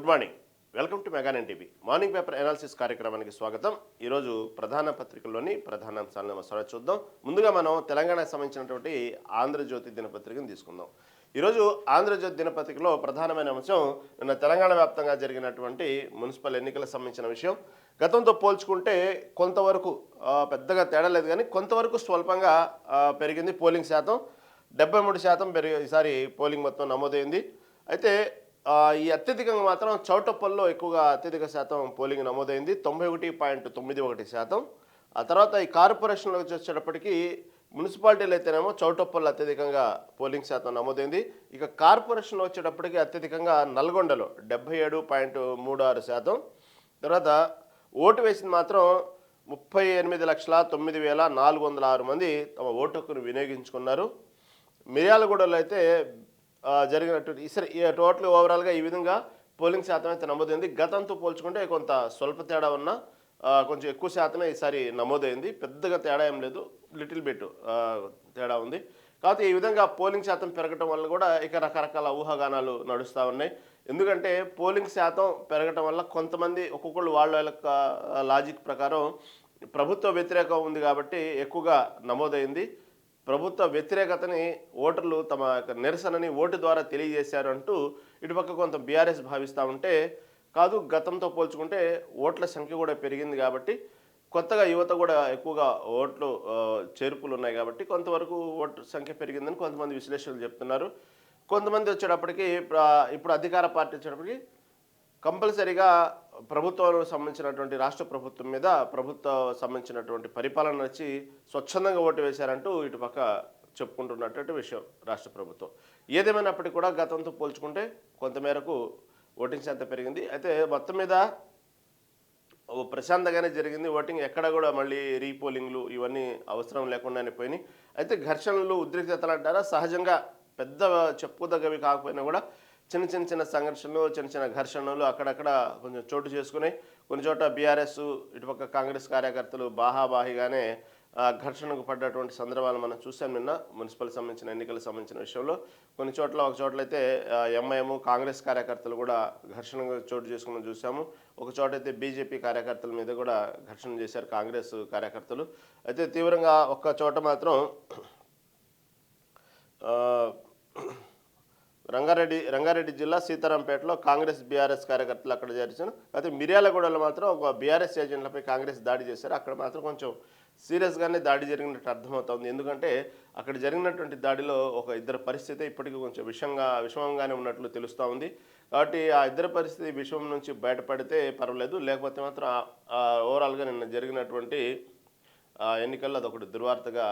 Good morning. Welcome to mega TV morning paper analysis కార్యక్రమానికి స్వాగతం. ఈరోజు ప్రధాన పత్రికల్లోని ప్రధాన అంశాలను ఒకసారి చూద్దాం. ముందుగా మనం తెలంగాణకు సంబంధించినటువంటి ఆంధ్రజ్యోతి దినపత్రికను తీసుకుందాం. ఈరోజు ఆంధ్రజ్యోతి దినపత్రికలో ప్రధానమైన అంశం నిన్న తెలంగాణ వ్యాప్తంగా జరిగినటువంటి మున్సిపల్ ఎన్నికలకు సంబంధించిన విషయం. గతంతో పోల్చుకుంటే కొంతవరకు పెద్దగా తేడా లేదు, కానీ కొంతవరకు స్వల్పంగా పెరిగింది పోలింగ్ శాతం. 73% పెరిగి ఈసారి పోలింగ్ మొత్తం నమోదైంది. అయితే ఈ అత్యధికంగా మాత్రం చౌటప్పల్లో ఎక్కువగా అత్యధిక శాతం పోలింగ్ నమోదైంది, 91.91%. ఆ తర్వాత ఈ కార్పొరేషన్లోకి వచ్చేటప్పటికి మున్సిపాలిటీలు అయితేనేమో చౌటప్పల్లో అత్యధికంగా పోలింగ్ శాతం నమోదైంది. ఇక కార్పొరేషన్లో వచ్చేటప్పటికి అత్యధికంగా నల్గొండలో 77.36%. తర్వాత ఓటు వేసింది మాత్రం 38,09,406 మంది తమ ఓటు హక్కును వినియోగించుకున్నారు. మిర్యాలగూడలో అయితే జరిగినటువంటి టోటల్ ఓవరాల్గా ఈ విధంగా పోలింగ్ శాతం అయితే నమోదైంది. గతంతో పోల్చుకుంటే కొంత స్వల్ప తేడా ఉన్న కొంచెం ఎక్కువ శాతమే ఈసారి నమోదైంది. పెద్దగా తేడా ఏం లేదు, లిటిల్ బిట్ తేడా ఉంది. కాకపోతే ఈ విధంగా పోలింగ్ శాతం పెరగటం వల్ల కూడా ఇక రకరకాల ఊహాగానాలు నడుస్తూ ఉన్నాయి. ఎందుకంటే పోలింగ్ శాతం పెరగటం వల్ల కొంతమంది ఒక్కొక్కళ్ళు వాళ్ళ లాజిక్ ప్రకారం ప్రభుత్వ వ్యతిరేకం ఉంది కాబట్టి ఎక్కువగా నమోదైంది. ప్రభుత్వ వ్యతిరేకతని ఓటర్లు తమ నిరసనని ఓటు ద్వారా తెలియజేశారు అంటూ ఇటుపక్క కొంత బీఆర్ఎస్ భావిస్తూ ఉంటే, కాదు గతంతో పోల్చుకుంటే ఓట్ల సంఖ్య కూడా పెరిగింది కాబట్టి కొత్తగా యువత కూడా ఎక్కువగా ఓట్లు చేర్పులు ఉన్నాయి కాబట్టి కొంతవరకు ఓటు సంఖ్య పెరిగిందని కొంతమంది విశ్లేషకులు చెప్తున్నారు. కొంతమంది వచ్చేటప్పటికి ఇప్పుడు అధికార పార్టీ వచ్చేటప్పటికి కంపల్సరీగా ప్రభుత్వానికి సంబంధించినటువంటి రాష్ట్ర ప్రభుత్వం మీద ప్రభుత్వం సంబంధించినటువంటి పరిపాలన వచ్చి స్వచ్ఛందంగా ఓటు వేశారంటూ ఇటుపక్క చెప్పుకుంటున్నటువంటి విషయం రాష్ట్ర ప్రభుత్వం. ఏదేమైనప్పటికీ కూడా గతంతో పోల్చుకుంటే కొంతమేరకు ఓటింగ్ శాతం పెరిగింది. అయితే మొత్తం మీద ప్రశాంతంగానే జరిగింది ఓటింగ్. ఎక్కడ కూడా మళ్ళీ రీపోలింగ్లు ఇవన్నీ అవసరం లేకుండానే పోయినాయి. అయితే ఘర్షణలు ఉద్రిక్తతలు అంటారా, సహజంగా పెద్ద చెప్పుకోదగ్గవి కాకపోయినా కూడా చిన్న సంఘర్షణలు, చిన్న ఘర్షణలు అక్కడక్కడ కొంచెం చోటు చేసుకుని కొన్ని చోట్ల బీఆర్ఎస్ ఇటుపక్క కాంగ్రెస్ కార్యకర్తలు బాహాబాహిగానే ఘర్షణకు పడ్డటువంటి సందర్భాలు మనం చూసాం నిన్న మున్సిపల్ సంబంధించిన ఎన్నికలకు సంబంధించిన విషయంలో. కొన్ని చోట్ల ఒక చోట్లయితే ఎంఐఎం కాంగ్రెస్ కార్యకర్తలు కూడా ఘర్షణకు చోటు చేసుకుని చూసాము. ఒక చోట అయితే బీజేపీ కార్యకర్తల మీద కూడా ఘర్షణ చేశారు కాంగ్రెస్ కార్యకర్తలు. అయితే తీవ్రంగా ఒక్క చోట మాత్రం రంగారెడ్డి జిల్లా సీతారాంపేటలో కాంగ్రెస్ బీఆర్ఎస్ కార్యకర్తలు అక్కడ చేర్చారు. అయితే మిర్యాలగూడలో మాత్రం ఒక బీఆర్ఎస్ ఏజెంట్లపై కాంగ్రెస్ దాడి చేశారు. అక్కడ మాత్రం కొంచెం సీరియస్గానే దాడి జరిగినట్టు అర్థమవుతుంది. ఎందుకంటే అక్కడ జరిగినటువంటి దాడిలో ఒక ఇద్దరు పరిస్థితి ఇప్పటికీ కొంచెం విషమంగానే ఉన్నట్లు తెలుస్తూ ఉంది. కాబట్టి ఆ ఇద్దరు పరిస్థితి విషమం నుంచి బయటపడితే పర్వాలేదు, లేకపోతే మాత్రం ఓవరాల్గా నిన్న జరిగినటువంటి ఎన్నికల్లో అదొకటి దుర్వార్తగా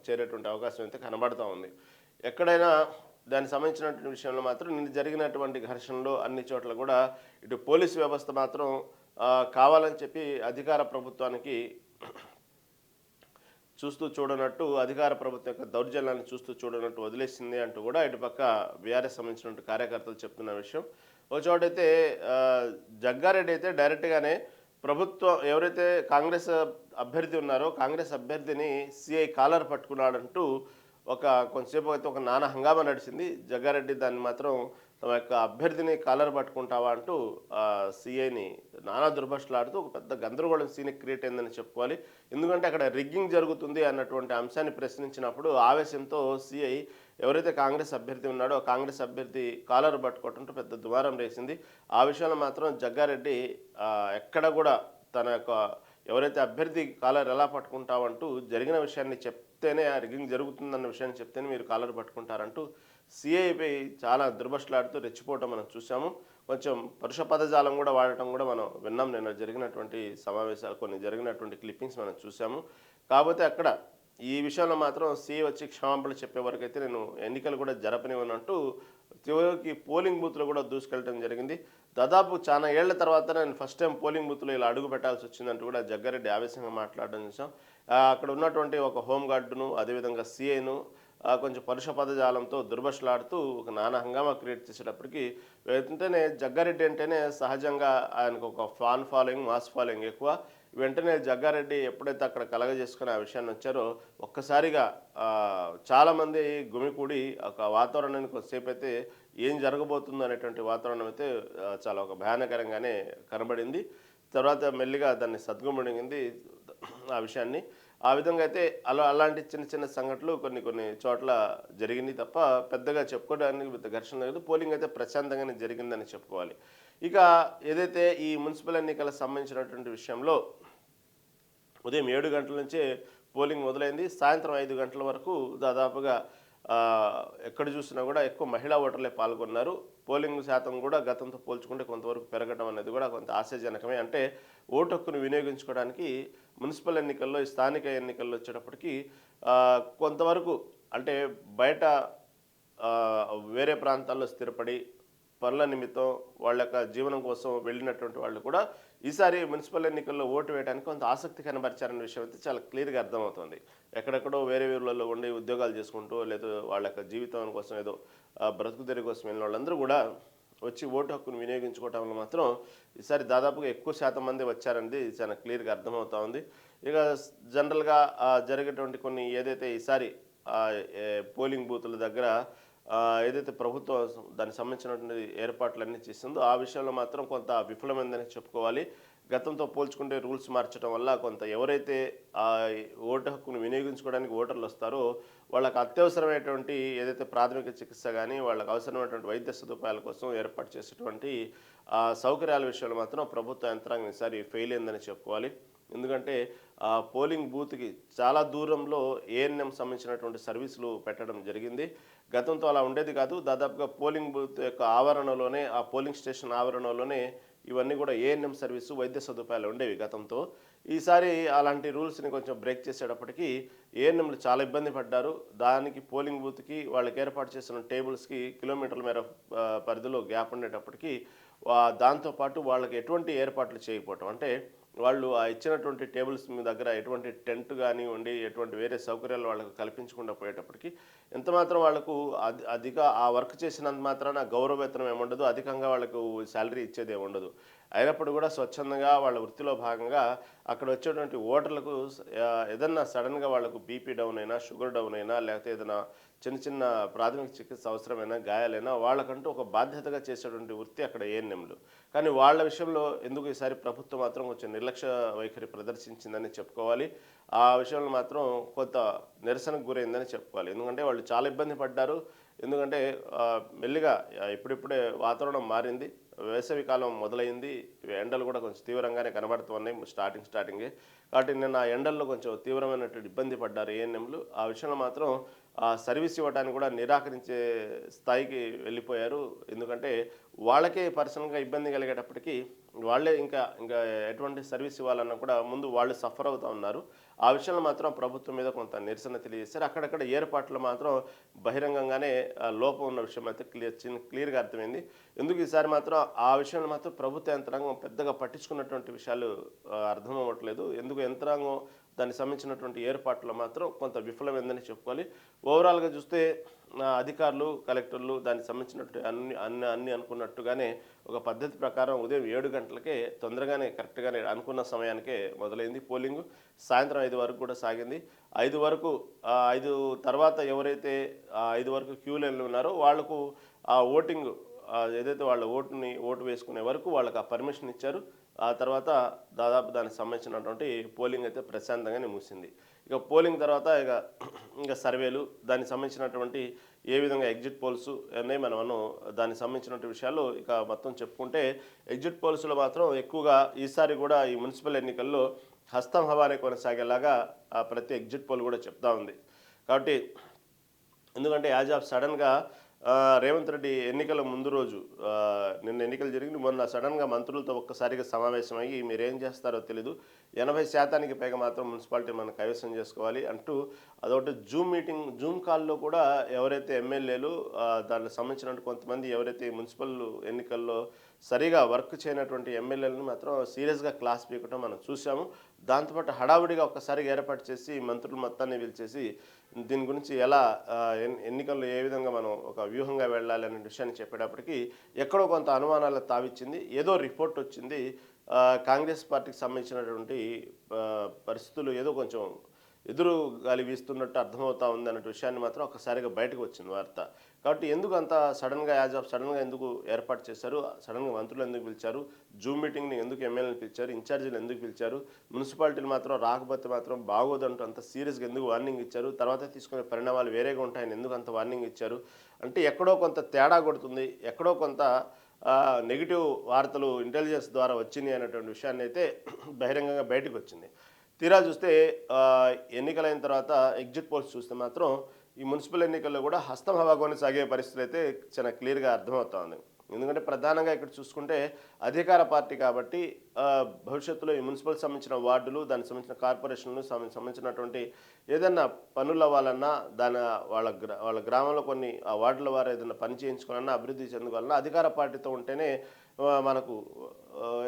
చేరేటువంటి అవకాశం అయితే కనబడుతూ ఉంది. ఎక్కడైనా దానికి సంబంధించినటువంటి విషయంలో మాత్రం నిన్న జరిగినటువంటి ఘర్షణలో అన్ని చోట్ల కూడా ఇటు పోలీసు వ్యవస్థ మాత్రం కావాలని చెప్పి అధికార ప్రభుత్వానికి చూస్తూ చూడనట్టు, అధికార ప్రభుత్వం యొక్క దౌర్జన్యాన్ని చూస్తూ చూడనట్టు వదిలేసింది అంటూ కూడా ఇటుపక్క బీఆర్ఎస్ సంబంధించినటువంటి కార్యకర్తలు చెప్తున్న విషయం. ఒక చోటైతే జగ్గారెడ్డి అయితే డైరెక్ట్గానే ప్రభుత్వం ఎవరైతే కాంగ్రెస్ అభ్యర్థి ఉన్నారో కాంగ్రెస్ అభ్యర్థిని సిఐ కాలర్ పట్టుకున్నాడంటూ కొంతసేపు అయితే ఒక నానా హంగామా నడిచింది. జగ్గారెడ్డి దాన్ని మాత్రం తమ యొక్క అభ్యర్థిని కాలర్ పట్టుకుంటావా అంటూ సిఐని నానా దుర్భాషలాడుతూ ఒక పెద్ద గందరగోళం సీన్ క్రియేట్ అయిందని చెప్పుకోవాలి. ఎందుకంటే అక్కడ రిగ్గింగ్ జరుగుతుంది అన్నటువంటి అంశాన్ని ప్రశ్నించినప్పుడు ఆవేశంతో సిఐ ఎవరైతే కాంగ్రెస్ అభ్యర్థి ఉన్నాడో కాంగ్రెస్ అభ్యర్థి కాలర్ పట్టుకోవటంతో పెద్ద దుమారం రేసింది. ఆ విషయంలో మాత్రం జగ్గారెడ్డి ఎక్కడ కూడా తన యొక్క ఎవరైతే అభ్యర్థి కాలర్ ఎలా పట్టుకుంటావంటూ జరిగిన విషయాన్ని చెప్తేనే ఆ రిగ్గింగ్ జరుగుతుందన్న విషయాన్ని చెప్తేనే మీరు కాలర్ పట్టుకుంటారంటూ సిఐపై చాలా దుర్భాషలాడుతూ రెచ్చిపోవటం మనం చూసాము. కొంచెం పరుష పదజాలం కూడా వాడటం కూడా మనం విన్నాం. నిన్న జరిగినటువంటి సమావేశాలు కొన్ని జరిగినటువంటి క్లిప్పింగ్స్ మనం చూసాము. కాకపోతే అక్కడ ఈ విషయంలో మాత్రం సిఐ వచ్చి క్షమాపణలు చెప్పే వరకు అయితే నేను ఎన్నికలు కూడా జరపనివ్వనంటూ చివరికి పోలింగ్ బూత్లో కూడా దూసుకెళ్ళడం జరిగింది. దాదాపు చాలా ఏళ్ల తర్వాత నేను ఫస్ట్ టైం పోలింగ్ బూత్లో ఇలా అడుగు పెట్టాల్సి వచ్చిందంటూ కూడా జగ్గారెడ్డి ఆవేశంగా మాట్లాడడం చూసాం. అక్కడ ఉన్నటువంటి ఒక హోంగార్డును అదేవిధంగా సిఐను కొంచెం పరుష పదజాలంతో దుర్భాషలాడుతూ ఒక నానా హంగామా క్రియేట్ చేసేటప్పటికి వెంటనే జగ్గారెడ్డి అంటేనే సహజంగా ఆయనకు ఒక ఫ్యాన్ ఫాలోయింగ్, మాస్ ఫాలోయింగ్ ఎక్కువ. వెంటనే జగ్గారెడ్డి ఎప్పుడైతే అక్కడ కలగజేసుకుని ఆ విషయాన్ని వచ్చారో ఒక్కసారిగా చాలామంది గుమికూడి ఒక వాతావరణాన్ని కొద్దిసేపు అయితే ఏం జరగబోతుందో అనేటువంటి వాతావరణం అయితే చాలా ఒక భయానకరంగానే కనబడింది. తర్వాత మెల్లిగా దాన్ని సద్గుమణిగింది ఆ విషయాన్ని. ఆ విధంగా అయితే అలాంటి చిన్న చిన్న సంఘటనలు కొన్ని కొన్ని చోట్ల జరిగినాయి తప్ప పెద్దగా చెప్పుకోవడానికి పెద్ద ఘర్షణ లేదు. పోలింగ్ అయితే ప్రశాంతంగానే జరిగిందని చెప్పుకోవాలి. ఇక ఏదైతే ఈ మున్సిపల్ ఎన్నికలకు సంబంధించినటువంటి విషయంలో ఉదయం 7 గంటల నుంచే పోలింగ్ మొదలైంది. సాయంత్రం 5 గంటల వరకు దాదాపుగా ఎక్కడ చూసినా కూడా ఎక్కువ మహిళా ఓటర్లే పాల్గొన్నారు. పోలింగ్ శాతం కూడా గతంతో పోల్చుకుంటే కొంతవరకు పెరగడం అనేది కూడా కొంత ఆశాజనకమే. అంటే ఓటు హక్కును వినియోగించుకోవడానికి మున్సిపల్ ఎన్నికల్లో, ఈ స్థానిక ఎన్నికల్లో వచ్చేటప్పటికి కొంతవరకు అంటే బయట వేరే ప్రాంతాల్లో స్థిరపడి పనుల నిమిత్తం వాళ్ళ యొక్క జీవనం కోసం వెళ్ళినటువంటి వాళ్ళు కూడా ఈసారి మున్సిపల్ ఎన్నికల్లో ఓటు వేయడానికి కొంత ఆసక్తి కనబరిచారనే విషయం అయితే చాలా క్లియర్గా అర్థమవుతుంది. ఎక్కడెక్కడో వేరే ఊళ్ళలో ఉండి ఉద్యోగాలు చేసుకుంటూ లేదా వాళ్ళ యొక్క జీవితం కోసం ఏదో బ్రతుకుదెరి కోసం వెళ్ళిన వాళ్ళందరూ కూడా వచ్చి ఓటు హక్కును వినియోగించుకోవటంలో మాత్రం ఈసారి దాదాపుగా ఎక్కువ శాతం మంది వచ్చారనేది చాలా క్లియర్గా అర్థమవుతా ఉంది. ఇక జనరల్గా జరిగేటువంటి కొన్ని ఏదైతే ఈసారి పోలింగ్ బూతుల దగ్గర ఏదైతే ప్రభుత్వం దానికి సంబంధించినటువంటి ఏర్పాట్లన్నీ చేసిందో ఆ విషయంలో మాత్రం కొంత విఫలమైందని చెప్పుకోవాలి. గతంతో పోల్చుకుంటే రూల్స్ మార్చడం వల్ల కొంత ఎవరైతే ఓటు హక్కును వినియోగించుకోవడానికి ఓటర్లు వస్తారో వాళ్ళకి అత్యవసరమైనటువంటి ఏదైతే ప్రాథమిక చికిత్స కానీ వాళ్ళకి అవసరమైనటువంటి వైద్య సదుపాయాల కోసం ఏర్పాటు చేసేటువంటి సౌకర్యాల విషయంలో మాత్రం ప్రభుత్వ యంత్రాంగం ఈసారి ఫెయిల్ అయిందని చెప్పుకోవాలి. ఎందుకంటే పోలింగ్ బూత్కి చాలా దూరంలో ఏఎన్ఎం సంబంధించినటువంటి సర్వీసులు పెట్టడం జరిగింది. గతంతో అలా ఉండేది కాదు. దాదాపుగా పోలింగ్ బూత్ యొక్క ఆవరణలోనే, ఆ పోలింగ్ స్టేషన్ ఆవరణలోనే ఇవన్నీ కూడా ఏఎన్ఎం సర్వీసు, వైద్య సదుపాయాలు ఉండేవి గతంతో. ఈసారి అలాంటి రూల్స్ని కొంచెం బ్రేక్ చేసేటప్పటికి ఏఎన్ఎంలు చాలా ఇబ్బంది పడ్డారు. దానికి పోలింగ్ బూత్కి వాళ్ళకి ఏర్పాటు చేసిన టేబుల్స్కి కిలోమీటర్ల మేర పరిధిలో గ్యాప్ ఉండేటప్పటికి దాంతోపాటు వాళ్ళకి ఎటువంటి ఏర్పాట్లు చేయకపోవటం, అంటే వాళ్ళు ఇచ్చినటువంటి టేబుల్స్ మీ దగ్గర ఎటువంటి టెంట్ కానివ్వండి, ఎటువంటి వేరే సౌకర్యాలు వాళ్ళకు కల్పించకుండా పోయేటప్పటికి ఎంతమాత్రం వాళ్ళకు అధిక ఆ వర్క్ చేసినంత మాత్రాన గౌరవ వేతనం ఏముండదు, అధికంగా వాళ్ళకు శాలరీ ఇచ్చేది ఏముండదు. అయినప్పుడు కూడా స్వచ్ఛందంగా వాళ్ళ వృత్తిలో భాగంగా అక్కడ వచ్చేటువంటి ఓటర్లకు ఏదన్నా సడన్గా వాళ్ళకు బీపీ డౌన్ అయినా, షుగర్ డౌన్ అయినా, లేకపోతే ఏదైనా చిన్న చిన్న ప్రాథమిక చికిత్స అవసరమైనా, గాయాలైనా వాళ్ళకంటూ ఒక బాధ్యతగా చేసేటువంటి వృత్తి అక్కడ ఏఎన్ఎంలు. కానీ వాళ్ళ విషయంలో ఎందుకు ఈసారి ప్రభుత్వం మాత్రం కొంచెం నిర్లక్ష్య వైఖరి ప్రదర్శించిందని చెప్పుకోవాలి. ఆ విషయంలో మాత్రం కొంత నిరసనకు గురైందని చెప్పుకోవాలి. ఎందుకంటే వాళ్ళు చాలా ఇబ్బంది పడ్డారు. ఎందుకంటే మెల్లిగా ఇప్పుడిప్పుడే వాతావరణం మారింది, వేసవి కాలం మొదలైంది, ఎండలు కూడా కొంచెం తీవ్రంగానే కనబడుతున్నాయి స్టార్టింగే. కాబట్టి నిన్న ఆ ఎండల్లో కొంచెం తీవ్రమైనటువంటి ఇబ్బంది పడ్డారు ఏఎన్ఎంలు. ఆ విషయంలో మాత్రం సర్వీస్ ఇవ్వడానికి కూడా నిరాకరించే స్థాయికి వెళ్ళిపోయారు. ఎందుకంటే వాళ్ళకే పర్సనల్గా ఇబ్బంది కలిగేటప్పటికీ వాళ్ళే ఇంకా ఎటువంటి సర్వీస్ ఇవ్వాలన్నా కూడా ముందు వాళ్ళు సఫర్ అవుతూ ఉన్నారు. ఆ విషయంలో మాత్రం ప్రభుత్వం మీద కొంత నిరసన తెలియజేశారు. అక్కడక్కడ ఏర్పాట్లు మాత్రం బహిరంగంగానే లోపం ఉన్న విషయం అయితే క్లియర్గా అర్థమైంది. ఎందుకు ఈసారి మాత్రం ఆ విషయంలో మాత్రం ప్రభుత్వ యంత్రాంగం పెద్దగా పట్టించుకున్నటువంటి విషయాలు అర్థం అవ్వట్లేదు. ఎందుకు యంత్రాంగం దానికి సంబంధించినటువంటి ఏర్పాట్లు మాత్రం కొంత విఫలమైందని చెప్పుకోవాలి. ఓవరాల్గా చూస్తే అధికారులు, కలెక్టర్లు దానికి సంబంధించినటువంటి అన్ని అనుకున్నట్టుగానే ఒక పద్ధతి ప్రకారం ఉదయం 7 గంటలకే తొందరగానే కరెక్ట్గానే అనుకున్న సమయానికే మొదలైంది పోలింగు. సాయంత్రం 5 వరకు కూడా సాగింది. 5 వరకు 5 తర్వాత ఎవరైతే 5 వరకు క్యూ లైన్లో ఉన్నారో వాళ్లకు ఆ ఓటింగ్ ఏదైతే వాళ్ళ ఓటు వేసుకునే వరకు వాళ్ళకి ఆ పర్మిషన్ ఇచ్చారు. ఆ తర్వాత దాదాపు దానికి సంబంధించినటువంటి పోలింగ్ అయితే ప్రశాంతంగానే ముగిసింది. ఇక పోలింగ్ తర్వాత ఇంకా సర్వేలు, దానికి సంబంధించినటువంటి ఏ విధంగా ఎగ్జిట్ పోల్స్ అన్నీ మనం దానికి సంబంధించినటువంటి విషయాలు ఇక మొత్తం చెప్పుకుంటే, ఎగ్జిట్ పోల్స్లో మాత్రం ఎక్కువగా ఈసారి కూడా ఈ మున్సిపల్ ఎన్నికల్లో హస్తం హవానే కొనసాగేలాగా ప్రతి ఎగ్జిట్ పోల్ కూడా చెప్తా ఉంది. కాబట్టి ఎందుకంటే యాజ్ ఆఫ్ సడన్గా రేవంత్ రెడ్డి ఎన్నికల ముందు రోజు నిన్న ఎన్నికలు జరిగింది, మొన్న సడన్గా మంత్రులతో ఒక్కసారిగా సమావేశమయ్యి మీరేం చేస్తారో తెలీదు, 80% పైగా మాత్రం మున్సిపాలిటీ మనం కైవసం చేసుకోవాలి అంటూ అదొకటి జూమ్ కాల్లో కూడా ఎవరైతే ఎమ్మెల్యేలు దానికి సంబంధించినటువంటి కొంతమంది ఎవరైతే మున్సిపల్ ఎన్నికల్లో సరిగా వర్క్ చేయనటువంటి ఎమ్మెల్యేలను మాత్రం సీరియస్గా క్లాస్ పీకటం మనం చూసాము. దాంతోపాటు హడావుడిగా ఒక్కసారిగా ఏర్పాటు చేసి మంత్రులు మొత్తాన్ని పిలిచేసి దీని గురించి ఎలా ఎన్నికల్లో ఏ విధంగా మనం ఒక వ్యూహంగా వెళ్ళాలి అనే విషయాన్ని చెప్పేటప్పటికి ఎక్కడో కొంత అనుమానాలకు తావిచ్చింది. ఏదో రిపోర్ట్ వచ్చింది, కాంగ్రెస్ పార్టీకి సంబంధించినటువంటి పరిస్థితులు ఏదో కొంచెం ఎదురు గాలి వీస్తున్నట్టు అర్థమవుతా ఉంది అన్న విషయాన్ని మాత్రం ఒక్కసారిగా బయటకు వచ్చింది వార్త. కాబట్టి ఎందుకు అంత సడన్గా సడన్గా ఎందుకు ఏర్పాటు చేశారు, సడన్గా మంత్రులు ఎందుకు పిలిచారు, జూమ్ మీటింగ్ని ఎందుకు ఎమ్మెల్యేలు పిలిచారు, ఇన్ఛార్జీలు ఎందుకు పిలిచారు, మున్సిపాలిటీలు మాత్రం రాకపోతే మాత్రం బాగోదంటూ అంత సీరియస్గా ఎందుకు వార్నింగ్ ఇచ్చారు, తర్వాత తీసుకునే పరిణామాలు వేరేగా ఉంటాయని ఎందుకు అంత వార్నింగ్ ఇచ్చారు అంటే ఎక్కడో కొంత తేడా కొడుతుంది, ఎక్కడో కొంత నెగిటివ్ వార్తలు ఇంటెలిజెన్స్ ద్వారా వచ్చినాయి అనేటువంటి విషయాన్ని అయితే బహిరంగంగా బయటకు వచ్చింది. తీరా చూస్తే ఎన్నికలైన తర్వాత ఎగ్జిట్ పోల్స్ చూస్తే మాత్రం ఈ మున్సిపల్ ఎన్నికల్లో కూడా హస్తం హవాగోని సాగే పరిస్థితులు అయితే చాలా క్లియర్గా అర్థమవుతా ఉంది. ఎందుకంటే ప్రధానంగా ఇక్కడ చూసుకుంటే అధికార పార్టీ కాబట్టి భవిష్యత్తులో ఈ మున్సిపల్ సంబంధించిన వార్డులు, దానికి సంబంధించిన కార్పొరేషన్లు సంబంధించినటువంటి ఏదన్నా పనులు అవ్వాలన్నా, వాళ్ళ గ్రామంలో కొన్ని ఆ వార్డుల వారు ఏదైనా పని చేయించుకోవాలన్నా, అభివృద్ధి చెందుకోవాలన్నా అధికార పార్టీతో ఉంటేనే మనకు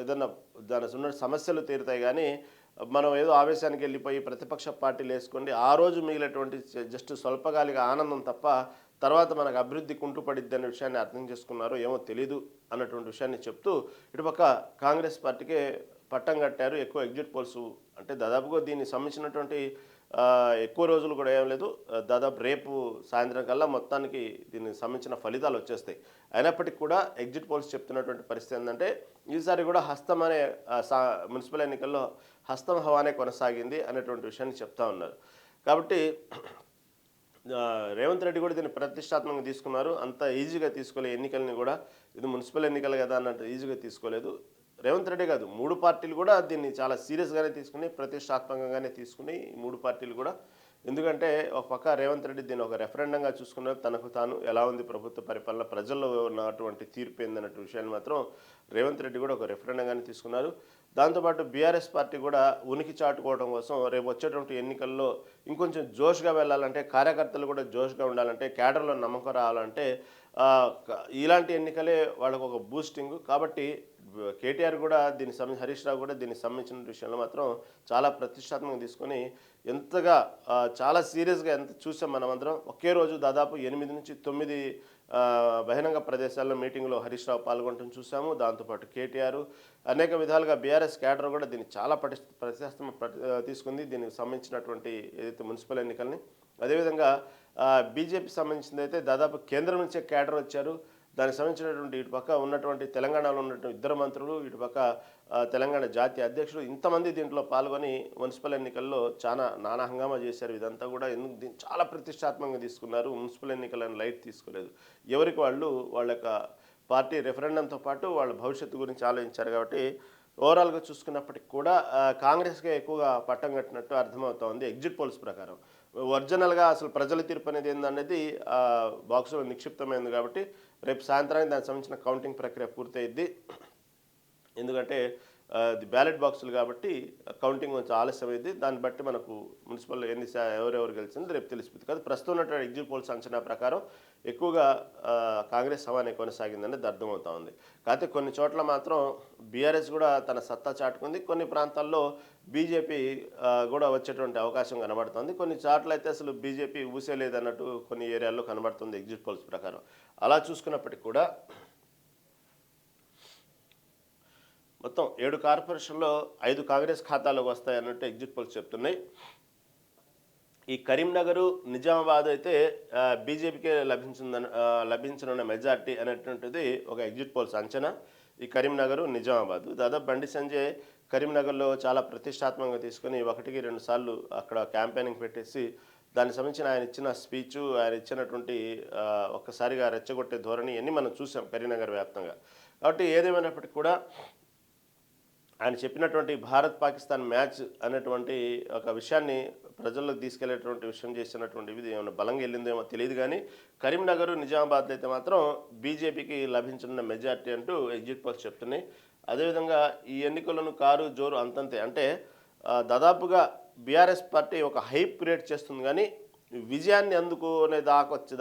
ఏదన్నా దానికి ఉన్న సమస్యలు తీరుతాయి. కానీ మనం ఏదో ఆవేశానికి వెళ్ళిపోయి ప్రతిపక్ష పార్టీలు వేసుకోండి, ఆ రోజు మిగిలినటువంటి జస్ట్ స్వల్పకాలిక ఆనందం తప్ప తర్వాత మనకు అభివృద్ధి కుంటుపడిద్ది అనే విషయాన్ని అర్థం చేసుకున్నారో ఏమో తెలీదు అన్నటువంటి విషయాన్ని చెప్తూ ఇటుపక్క కాంగ్రెస్ పార్టీకే పట్టం కట్టారు. ఎక్కువ ఎగ్జిట్ పోల్స్ అంటే దాదాపుగా దీన్ని సంబంధించినటువంటి ఎక్కువ రోజులు కూడా ఏం లేదు, దాదాపు రేపు సాయంత్రం కల్లా మొత్తానికి దీనికి సంబంధించిన ఫలితాలు వచ్చేస్తాయి. అయినప్పటికీ కూడా ఎగ్జిట్ పోల్స్ చెప్తున్నటువంటి పరిస్థితి ఏంటంటే ఈసారి కూడా హస్తం అనే మున్సిపల్ ఎన్నికల్లో హస్తం హవానే కొనసాగింది అనేటువంటి విషయాన్ని చెప్తా ఉన్నారు. కాబట్టి రేవంత్ రెడ్డి కూడా దీన్ని ప్రతిష్టాత్మకంగా తీసుకున్నారు. అంత ఈజీగా తీసుకోలే ఎన్నికల్ని కూడా, ఇది మున్సిపల్ ఎన్నికలు కదా అన్నట్టు ఈజీగా తీసుకోలేదు. రేవంత్ రెడ్డి కాదు, 3 పార్టీలు కూడా దీన్ని చాలా సీరియస్గానే తీసుకుని ప్రతిష్టాత్మకంగానే తీసుకుని 3 పార్టీలు కూడా. ఎందుకంటే ఒక పక్క రేవంత్ రెడ్డి దీన్ని ఒక రెఫరెండంగా చూసుకున్నారు, తనకు తాను ఎలా ఉంది ప్రభుత్వ పరిపాలన, ప్రజల్లో ఉన్నటువంటి తీర్పు ఏందన్నట్టు విషయాన్ని మాత్రం రేవంత్ రెడ్డి కూడా ఒక రెఫరెండంగానే తీసుకున్నారు. దాంతోపాటు బీఆర్ఎస్ పార్టీ కూడా ఉనికి చాటుకోవడం కోసం రేపు వచ్చేటువంటి ఎన్నికల్లో ఇంకొంచెం జోష్గా వెళ్ళాలంటే, కార్యకర్తలు కూడా జోష్గా ఉండాలంటే, క్యాడర్లో నమ్మకం రావాలంటే ఇలాంటి ఎన్నికలే వాళ్ళకు ఒక బూస్టింగ్. కాబట్టి కేటీఆర్ కూడా దీనికి సంబంధించి, హరీష్ రావు కూడా దీనికి సంబంధించిన విషయంలో మాత్రం చాలా ప్రతిష్టాత్మకంగా తీసుకొని ఎంతగా చాలా సీరియస్గా ఎంత చూసాం మనమందరం. ఒకే రోజు దాదాపు 8 నుంచి 9 బహిరంగ ప్రదేశాల్లో మీటింగ్లో హరీష్ రావు పాల్గొనడం చూసాము. దాంతోపాటు కేటీఆర్ అనేక విధాలుగా బీఆర్ఎస్ క్యాడర్ కూడా దీన్ని చాలా ప్రతిష్టాత్మ తీసుకుంది, దీనికి సంబంధించినటువంటి ఏదైతే మున్సిపల్ ఎన్నికల్ని. అదేవిధంగా బీజేపీ సంబంధించింది అయితే దాదాపు కేంద్రం నుంచే క్యాడర్ వచ్చారు. దానికి సంబంధించినటువంటి ఇటుపక్క ఉన్నటువంటి తెలంగాణలో ఉన్నటువంటి 2 మంత్రులు, ఇటుపక్క తెలంగాణ జాతీయ అధ్యక్షుడు, ఇంతమంది దీంట్లో పాల్గొని మున్సిపల్ ఎన్నికల్లో చాలా నానా హంగామా చేశారు. ఇదంతా కూడా ఎందుకు దీన్ని చాలా ప్రతిష్టాత్మకంగా తీసుకున్నారు, మున్సిపల్ ఎన్నికలను లైట్ తీసుకోలేదు. ఎవరికి వాళ్ళు వాళ్ళ యొక్క పార్టీ రెఫరెండంతో పాటు వాళ్ళ భవిష్యత్తు గురించి ఆలోచించారు. కాబట్టి ఓవరాల్గా చూసుకున్నప్పటికి కూడా కాంగ్రెస్కే ఎక్కువగా పట్టం కట్టినట్టు అర్థమవుతోంది ఎగ్జిట్ పోల్స్ ప్రకారం. ఒరిజినల్గా అసలు ప్రజల తీర్పు అనేది ఏందనేది బాక్సులో నిక్షిప్తమైంది. కాబట్టి రేపు సాయంత్రానికి దానికి సంబంధించిన కౌంటింగ్ ప్రక్రియ పూర్తయిద్ది. ఎందుకంటే ది బ్యాలెట్ బాక్సులు కాబట్టి కౌంటింగ్ కొంచెం ఆలస్యమైంది. దాన్ని బట్టి మనకు మున్సిపల్ ఎవరెవరు గెలిచింది రేపు తెలిసిపోతుంది. కాదు ప్రస్తుతం ఉన్నటువంటి ఎగ్జిట్ పోల్స్ అంచనా ప్రకారం ఎక్కువగా కాంగ్రెస్ హవానే కొనసాగిందనేది అర్థమవుతా ఉంది. కాకపోతే కొన్ని చోట్ల మాత్రం బీఆర్ఎస్ కూడా తన సత్తా చాటుకుంది. కొన్ని ప్రాంతాల్లో బీజేపీ కూడా వచ్చేటువంటి అవకాశం కనబడుతుంది. కొన్ని చోట్ల అయితే అసలు బీజేపీ ఊసేలేదన్నట్టు కొన్ని ఏరియాల్లో కనబడుతుంది ఎగ్జిట్ పోల్స్ ప్రకారం. అలా చూసుకున్నప్పటికీ కూడా మొత్తం 7 కార్పొరేషన్లో 5 కాంగ్రెస్ ఖాతాలోకి వస్తాయన్నట్టు ఎగ్జిట్ పోల్స్ చెప్తున్నాయి. ఈ కరీంనగర్, నిజామాబాద్ అయితే బీజేపీకే లభించనున్న మెజార్టీ అనేటువంటిది ఒక ఎగ్జిట్ పోల్స్ అంచనా. ఈ కరీంనగర్, నిజామాబాద్ దాదాపు బండి సంజయ్ కరీంనగర్లో చాలా ప్రతిష్టాత్మకంగా తీసుకొని 1కి 2 సార్లు అక్కడ క్యాంపెయినింగ్ పెట్టేసి దానికి సంబంధించిన ఆయన ఇచ్చిన స్పీచు, ఆయన ఇచ్చినటువంటి ఒక్కసారిగా రెచ్చగొట్టే ధోరణి అన్నీ మనం చూసాం కరీంనగర్ వ్యాప్తంగా. కాబట్టి ఏదేమైనప్పటికీ కూడా ఆయన చెప్పినటువంటి భారత్ పాకిస్తాన్ మ్యాచ్ అనేటువంటి ఒక విషయాన్ని ప్రజల్లోకి తీసుకెళ్లేటువంటి విషయం చేసినటువంటి ఇది ఏమైనా బలంగా వెళ్ళిందేమో తెలియదు. కానీ కరీంనగర్, నిజామాబాద్ అయితే మాత్రం బీజేపీకి లభించిన మెజార్టీ అంటూ ఎగ్జిట్ పోల్స్ చెప్తున్నాయి. అదేవిధంగా ఈ ఎన్నికలను కారు జోరు అంతంతే. అంటే దాదాపుగా బీఆర్ఎస్ పార్టీ ఒక హైప్ క్రియేట్ చేస్తుంది, కానీ విజయాన్ని అందుకునే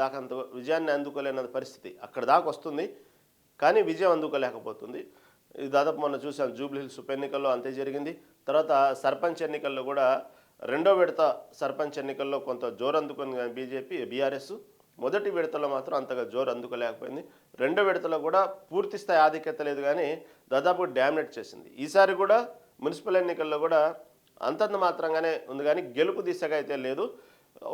దాకంత విజయాన్ని అందుకోలేని పరిస్థితి అక్కడ దాకా వస్తుంది, కానీ విజయం అందుకోలేకపోతుంది. ఇది దాదాపు మొన్న చూసాం జూబ్లీహిల్స్ ఉప ఎన్నికల్లో అంతే జరిగింది. తర్వాత సర్పంచ్ ఎన్నికల్లో కూడా 2వ విడత సర్పంచ్ ఎన్నికల్లో కొంత జోరు అందుకుంది కానీ బీఆర్ఎస్ మొదటి విడతలో మాత్రం అంతగా జోరు అందుకోలేకపోయింది. 2వ విడతలో కూడా పూర్తి స్థాయి ఆధిక్యత లేదు, కానీ దాదాపు డామినేట్ చేసింది. ఈసారి కూడా మున్సిపల్ ఎన్నికల్లో కూడా అంతంత మాత్రంగానే ఉంది కానీ గెలుపు దిశగా అయితే లేదు.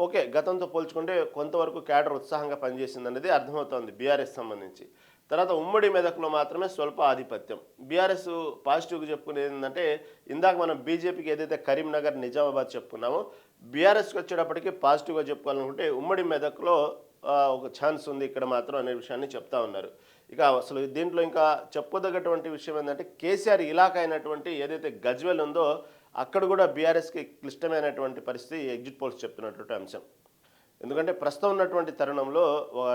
ఓకే. గతంతో పోల్చుకుంటే కొంతవరకు క్యాడర్ ఉత్సాహంగా పనిచేసిందనేది అర్థమవుతోంది బీఆర్ఎస్ సంబంధించి. తర్వాత ఉమ్మడి మెదక్లో మాత్రమే స్వల్ప ఆధిపత్యం. బీఆర్ఎస్ పాజిటివ్‌గా చెప్పుకునేది ఏందంటే, ఇందాక మనం బీజేపీకి ఏదైతే కరీంనగర్, నిజామాబాద్ చెప్పుకున్నామో, బీఆర్ఎస్‌కి వచ్చేటప్పటికి పాజిటివ్‌గా చెప్పుకోవాలనుకుంటే ఉమ్మడి మెదక్‌లో ఒక ఛాన్స్ ఉంది ఇక్కడ మాత్రం అనే విషయాన్ని చెప్తా ఉన్నారు. ఇక అసలు దీంట్లో ఇంకా చెప్పుకోదగ్గటువంటి విషయం ఏందంటే, కేసీఆర్ ఇలాఖా అయినటువంటి ఏదైతే గజ్వేల్ ఉందో, అక్కడ కూడా బీఆర్ఎస్‌కి క్లిష్టమైనటువంటి పరిస్థితి ఎగ్జిట్ పోల్స్ చెప్తున్నటువంటి అంశం. ఎందుకంటే ప్రస్తుతం ఉన్నటువంటి తరుణంలో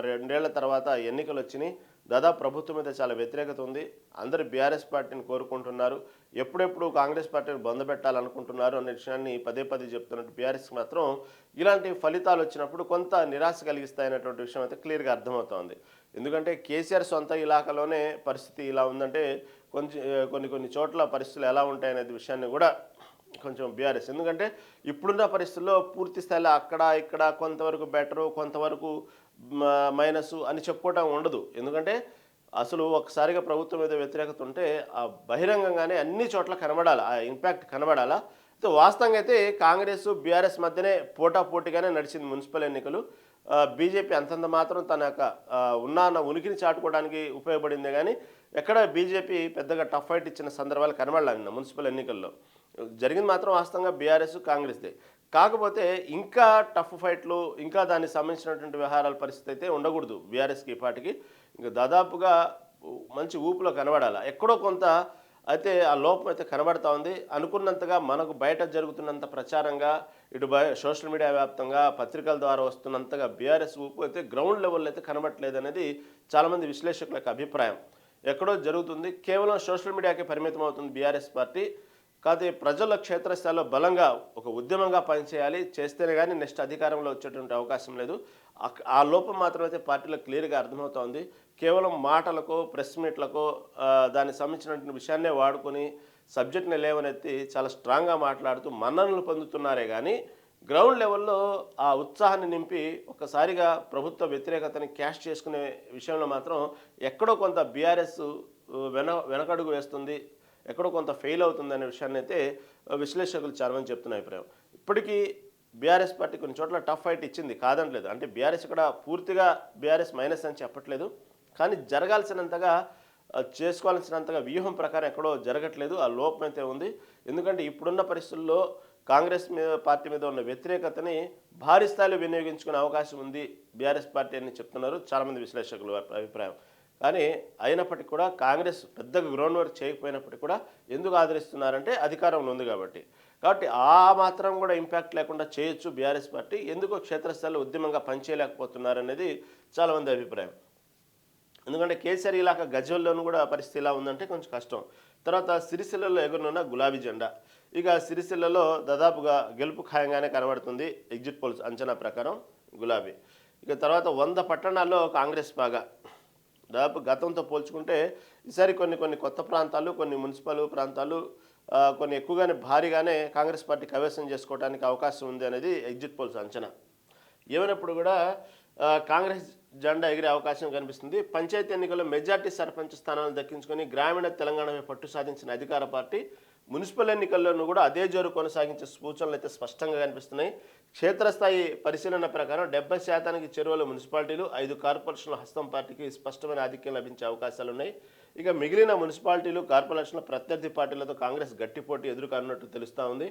2 ఏళ్ల తర్వాత ఎన్నికలు వచ్చినాయి. దాదాపు ప్రభుత్వం మీద చాలా వ్యతిరేకత ఉంది. అందరూ బీఆర్ఎస్ పార్టీని కోరుకుంటున్నారు. ఎప్పుడెప్పుడు కాంగ్రెస్ పార్టీని బొందబెట్టాలనుకుంటున్నారు అనే విషయాన్ని పదే పదే చెప్తున్నట్టు బీఆర్ఎస్కి మాత్రం ఇలాంటి ఫలితాలు వచ్చినప్పుడు కొంత నిరాశ కలిగిస్తాయనేటువంటి విషయం అయితే క్లియర్గా అర్థమవుతోంది. ఎందుకంటే కేసీఆర్ సొంత ఇలాకాలోనే పరిస్థితి ఇలా ఉందంటే కొంచెం కొన్ని చోట్ల పరిస్థితులు ఎలా ఉంటాయనే విషయాన్ని కూడా కొంచెం బీఆర్ఎస్, ఎందుకంటే ఇప్పుడున్న పరిస్థితుల్లో పూర్తి స్థాయిలో అక్కడ ఇక్కడ కొంతవరకు బెటరు, కొంతవరకు మైనస్ అని చెప్పుకోవటం ఉండదు. ఎందుకంటే అసలు ఒకసారిగా ప్రభుత్వం మీద వ్యతిరేకత ఉంటే ఆ బహిరంగంగానే అన్ని చోట్ల కనబడాలి, ఆ ఇంపాక్ట్ కనబడాలా. అయితే వాస్తవంగా అయితే కాంగ్రెస్ బీఆర్ఎస్ మధ్యనే పోటాపోటీగానే నడిచింది మున్సిపల్ ఎన్నికలు. బీజేపీ అంతంత మాత్రం తన యొక్క ఉన్న ఉనికిని చాటుకోవడానికి ఉపయోగపడిందే కానీ ఎక్కడ బీజేపీ పెద్దగా టఫ్ ఫైట్ ఇచ్చిన సందర్భాలు కనబడలేదు మున్సిపల్ ఎన్నికల్లో. జరిగింది మాత్రం వాస్తవంగా బీఆర్ఎస్ కాంగ్రెస్దే. కాకపోతే ఇంకా టఫ్ ఫైట్లు, ఇంకా దానికి సంబంధించినటువంటి వ్యవహారాల పరిస్థితి అయితే ఉండకూడదు బీఆర్ఎస్కి ఈ పాటికి. ఇంకా దాదాపుగా మంచి ఊపులో కనబడాలి. ఎక్కడో కొంత అయితే ఆ లోపం అయితే కనబడతా ఉంది. అనుకున్నంతగా మనకు బయట జరుగుతున్నంత ప్రచారంగా ఇటు సోషల్ మీడియా వ్యాప్తంగా పత్రికల ద్వారా వస్తున్నంతగా బీఆర్ఎస్ ఊపు అయితే గ్రౌండ్ లెవెల్లో అయితే కనబడట్లేదు అనేది చాలామంది విశ్లేషకుల యొక్క అభిప్రాయం. ఎక్కడో జరుగుతుంది, కేవలం సోషల్ మీడియాకే పరిమితం అవుతుంది బీఆర్ఎస్ పార్టీ. కాదు, ప్రజల క్షేత్రస్థాయిలో బలంగా ఒక ఉద్యమంగా పనిచేయాలి, చేస్తేనే కానీ నెక్స్ట్ అధికారంలో వచ్చేటువంటి అవకాశం లేదు. ఆ లోపం మాత్రం అయితే పార్టీలో క్లియర్గా అర్థమవుతోంది. కేవలం మాటలకో ప్రెస్ మీట్లకో దానికి సంబంధించినటువంటి విషయాన్నే వాడుకొని సబ్జెక్ట్ని లేవనెత్తి చాలా స్ట్రాంగ్గా మాట్లాడుతూ మన్ననలు పొందుతున్నారే కానీ గ్రౌండ్ లెవెల్లో ఆ ఉత్సాహాన్ని నింపి ఒక్కసారిగా ప్రభుత్వ వ్యతిరేకతని క్యాష్ చేసుకునే విషయంలో మాత్రం ఎక్కడో కొంత బీఆర్ఎస్ వెనకడుగు వేస్తుంది, ఎక్కడో కొంత ఫెయిల్ అవుతుందనే విషయాన్ని అయితే విశ్లేషకులు చాలామంది చెప్తున్న అభిప్రాయం. ఇప్పటికీ బీఆర్ఎస్ పార్టీ కొన్ని చోట్ల టఫ్ ఫైట్ ఇచ్చింది, కాదనలేదు. అంటే బీఆర్ఎస్ ఇక్కడ పూర్తిగా బీఆర్ఎస్ మైనస్ అని చెప్పట్లేదు, కానీ జరగాల్సినంతగా చేసుకోవాల్సినంతగా వ్యూహం ప్రకారం ఎక్కడో జరగట్లేదు. ఆ లోపం అయితే ఉంది. ఎందుకంటే ఇప్పుడున్న పరిస్థితుల్లో కాంగ్రెస్ పార్టీ మీద ఉన్న వ్యతిరేకతని భారీ స్థాయిలో వినియోగించుకునే అవకాశం ఉంది బీఆర్ఎస్ పార్టీ అని చెప్తున్నారు చాలామంది విశ్లేషకులు అభిప్రాయం. కానీ అయినప్పటికీ కూడా కాంగ్రెస్ పెద్దగా గ్రౌండ్ వర్క్ చేయకపోయినప్పటికీ కూడా ఎందుకు ఆదరిస్తున్నారంటే అధికారంలో ఉంది కాబట్టి. ఆ మాత్రం కూడా ఇంపాక్ట్ లేకుండా చేయొచ్చు బీఆర్ఎస్ పార్టీ, ఎందుకో క్షేత్రస్థాయిలో ఉద్యమంగా పనిచేయలేకపోతున్నారనేది చాలామంది అభిప్రాయం. ఎందుకంటే కేసీఆర్ ఇలాకా గజ్వెల్లోనూ కూడా పరిస్థితి ఇలా ఉందంటే కొంచెం కష్టం. తర్వాత సిరిసిల్లలో ఎగురునున్న గులాబీ జెండా. ఇక సిరిసిల్లలో దాదాపుగా గెలుపు ఖాయంగానే కనబడుతుంది ఎగ్జిట్ పోల్స్ అంచనా ప్రకారం గులాబీ. ఇక తర్వాత 100 పట్టణాల్లో కాంగ్రెస్ బాగా. దాదాపు గతంతో పోల్చుకుంటే ఈసారి కొన్ని కొత్త ప్రాంతాలు, కొన్ని మున్సిపల్ ప్రాంతాలు కొన్ని ఎక్కువగానే భారీగానే కాంగ్రెస్ పార్టీ కైవసం చేసుకోవడానికి అవకాశం ఉంది అనేది ఎగ్జిట్ పోల్స్ అంచనా. ఏమైనప్పుడు కూడా కాంగ్రెస్ జెండా ఎగిరే అవకాశం కనిపిస్తుంది. పంచాయతీ ఎన్నికల్లో మెజార్టీ సర్పంచ్ స్థానాలను దక్కించుకొని గ్రామీణ తెలంగాణపై పట్టు సాధించిన అధికార పార్టీ మున్సిపల్ ఎన్నికల్లోనూ కూడా అదే జోరు కొనసాగించే సూచనలు అయితే స్పష్టంగా కనిపిస్తున్నాయి. క్షేత్రస్థాయి పరిశీలన ప్రకారం 70% చెరువుల మున్సిపాలిటీలు, 5 కార్పొరేషన్ల హస్తం పార్టీకి స్పష్టమైన ఆధిక్యం లభించే అవకాశాలు ఉన్నాయి. ఇక మిగిలిన మున్సిపాలిటీలు, కార్పొరేషన్ల ప్రత్యర్థి పార్టీలతో కాంగ్రెస్ గట్టి పోటీ ఎదుర్కొన్నట్టు తెలుస్తూ ఉంది.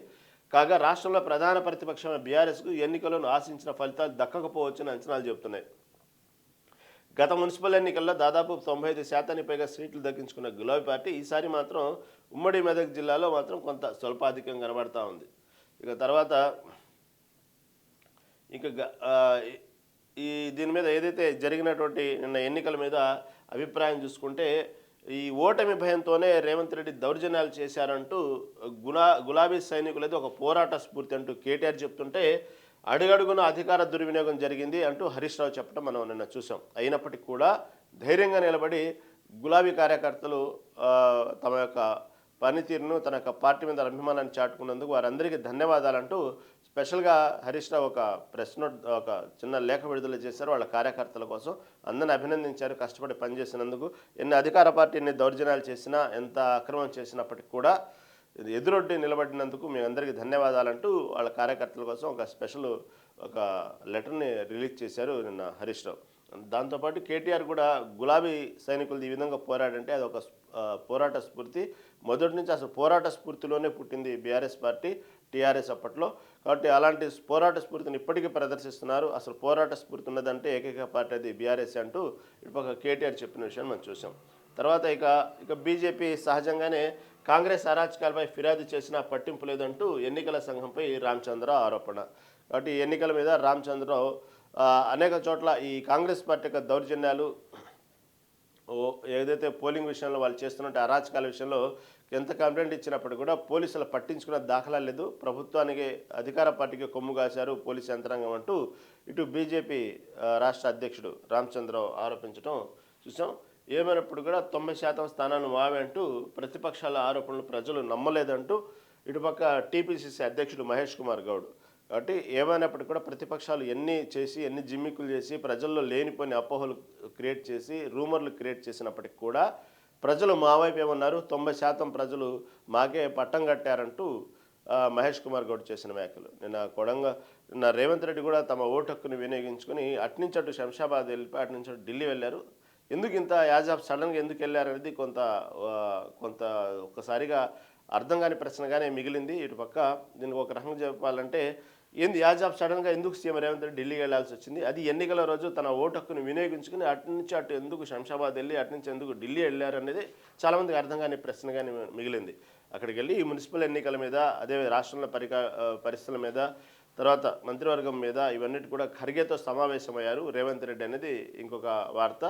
కాగా రాష్ట్రంలో ప్రధాన ప్రతిపక్షమైన బీఆర్ఎస్కు ఎన్నికలను ఆశించిన ఫలితాలు దక్కకపోవచ్చని అంచనాలు చెబుతున్నాయి. గత మున్సిపల్ ఎన్నికల్లో దాదాపు 95% పైగా సీట్లు దక్కించుకున్న గులాబీ పార్టీ ఈసారి మాత్రం ఉమ్మడి మెదక్ జిల్లాలో మాత్రం కొంత స్వల్పాధిక్యం కనబడతా ఉంది. ఇక తర్వాత ఇక దీని మీద ఏదైతే జరిగినటువంటి నిన్న ఎన్నికల మీద అభిప్రాయం చూసుకుంటే ఈ ఓటమి భయంతోనే రేవంత్ రెడ్డి దౌర్జన్యాలు చేశారంటూ గులాబీ సైనికులు అయితే ఒక పోరాట స్ఫూర్తి అంటూ కేటీఆర్ చెప్తుంటే అడుగడుగున అధికార దుర్వినియోగం జరిగింది అంటూ హరీష్ రావు చెప్పడం మనం నిన్న చూసాం. అయినప్పటికీ కూడా ధైర్యంగా నిలబడి గులాబీ కార్యకర్తలు తమ యొక్క పనితీరును, తన యొక్క పార్టీ మీద అభిమానాన్ని చాటుకున్నందుకు వారందరికీ ధన్యవాదాలంటూ స్పెషల్గా హరీష్ రావు ఒక ప్రెస్ నోట్, ఒక చిన్న లేఖ విడుదల చేశారు వాళ్ళ కార్యకర్తల కోసం. అందరిని అభినందించారు కష్టపడి పనిచేసినందుకు. ఎన్ని అధికార పార్టీ ఎన్ని దౌర్జన్యాలు చేసినా, ఎంత అక్రమం చేసినప్పటికీ కూడా ఇది ఎదురొడ్డి నిలబడినందుకు మీ అందరికీ ధన్యవాదాలంటూ వాళ్ళ కార్యకర్తల కోసం ఒక స్పెషల్ ఒక లెటర్ని రిలీజ్ చేశారు నిన్న హరీష్ రావు. దాంతోపాటు కేటీఆర్ కూడా గులాబీ సైనికులు ఈ విధంగా పోరాడంటే అది ఒక పోరాట స్ఫూర్తి. మొదటి నుంచి అసలు పోరాట స్ఫూర్తిలోనే పుట్టింది బీఆర్ఎస్ పార్టీ, టీఆర్ఎస్ అప్పట్లో. కాబట్టి అలాంటి పోరాట స్ఫూర్తిని ఇప్పటికీ ప్రదర్శిస్తున్నారు. అసలు పోరాట స్ఫూర్తి ఉన్నదంటే ఏకైక పార్టీ అది బీఆర్ఎస్ అంటూ ఇటుపక్క కేటీఆర్ చెప్పిన విషయాన్ని మనం చూసాం. తర్వాత ఇక ఇక బీజేపీ సహజంగానే కాంగ్రెస్ అరాచకాలపై ఫిర్యాదు చేసినా పట్టింపు లేదంటూ ఎన్నికల సంఘంపై రామచంద్రరావు ఆరోపణ. కాబట్టి ఎన్నికల మీద రామచంద్రరావు అనేక చోట్ల ఈ కాంగ్రెస్ పార్టీ యొక్క దౌర్జన్యాలు ఏదైతే పోలింగ్ విషయంలో వాళ్ళు చేస్తున్నట్టు అరాచకాల విషయంలో ఎంత కంప్లైంట్ ఇచ్చినప్పుడు కూడా పోలీసులు పట్టించుకున్న దాఖలా లేదు. ప్రభుత్వానికి అధికార పార్టీకి కొమ్ము కాశారు పోలీసు యంత్రాంగం అంటూ ఇటు బీజేపీ రాష్ట్ర అధ్యక్షుడు రామచంద్రరావు ఆరోపించడం చూసాం. ఏమైనప్పుడు కూడా 90% స్థానాన్ని మావే అంటూ ప్రతిపక్షాల ఆరోపణలు ప్రజలు నమ్మలేదంటూ ఇటుపక్క టీపీసీసీ అధ్యక్షుడు మహేష్ కుమార్ గౌడ్. కాబట్టి ఏమైనప్పటికీ కూడా ప్రతిపక్షాలు ఎన్ని చేసి ఎన్ని జిమ్మికులు చేసి ప్రజల్లో లేనిపోయిన అపోహలు క్రియేట్ చేసి రూమర్లు క్రియేట్ చేసినప్పటికి కూడా ప్రజలు మా వైపు ఏమన్నారు, 90% ప్రజలు మాకే పట్టం కట్టారంటూ మహేష్ కుమార్ గౌడ్ చేసిన వ్యాఖ్యలు. నిన్న రేవంత్ రెడ్డి కూడా తమ ఓటు హక్కుని వినియోగించుకొని అట్నుంచి అటు శంషాబాద్ వెళ్ళిపోయి అటు నుంచి అటు ఢిల్లీ వెళ్ళారు. ఎందుకు ఇంత యాజ్ ఆఫ్ సడన్గా ఎందుకు వెళ్ళారనేది కొంత ఒక్కసారిగా అర్థం కాని ప్రశ్నగానే మిగిలింది. ఇటు పక్క దీనికి ఒక రకంగా చెప్పాలంటే యాజ్ ఆఫ్ సడన్గా ఎందుకు సీఎం రేవంత్ రెడ్డి ఢిల్లీకి వెళ్లాల్సి వచ్చింది, అది ఎన్నికల రోజు తన ఓటు హక్కును వినియోగించుకుని అటు నుంచి అటు ఎందుకు శంషాబాద్ వెళ్ళి అటు నుంచి ఎందుకు ఢిల్లీ వెళ్ళారు అనేది చాలామందికి అర్థం కాని ప్రశ్నగానే మిగిలింది. అక్కడికి వెళ్ళి ఈ మున్సిపల్ ఎన్నికల మీద అదే రాష్ట్రంలో పరిస్థితుల మీద తర్వాత మంత్రివర్గం మీద ఇవన్నిటి కూడా ఖర్గేతో సమావేశమయ్యారు రేవంత్ రెడ్డి అనేది ఇంకొక వార్త.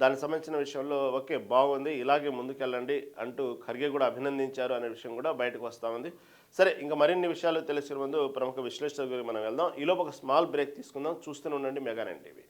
దానికి సంబంధించిన విషయంలో ఓకే బాగుంది, ఇలాగే ముందుకెళ్ళండి అంటూ ఖర్గే కూడా అభినందించారు అనే విషయం కూడా బయటకు వస్తూ ఉంది. సరే, ఇంకా మరిన్ని విషయాలు తెలిసిన ముందు ప్రముఖ విశ్లేషకుల గురించి మనం వెళ్దాం. ఈలోపు ఒక స్మాల్ బ్రేక్ తీసుకుందాం. చూస్తూనే ఉండండి మెగా నైన్ టీవీ.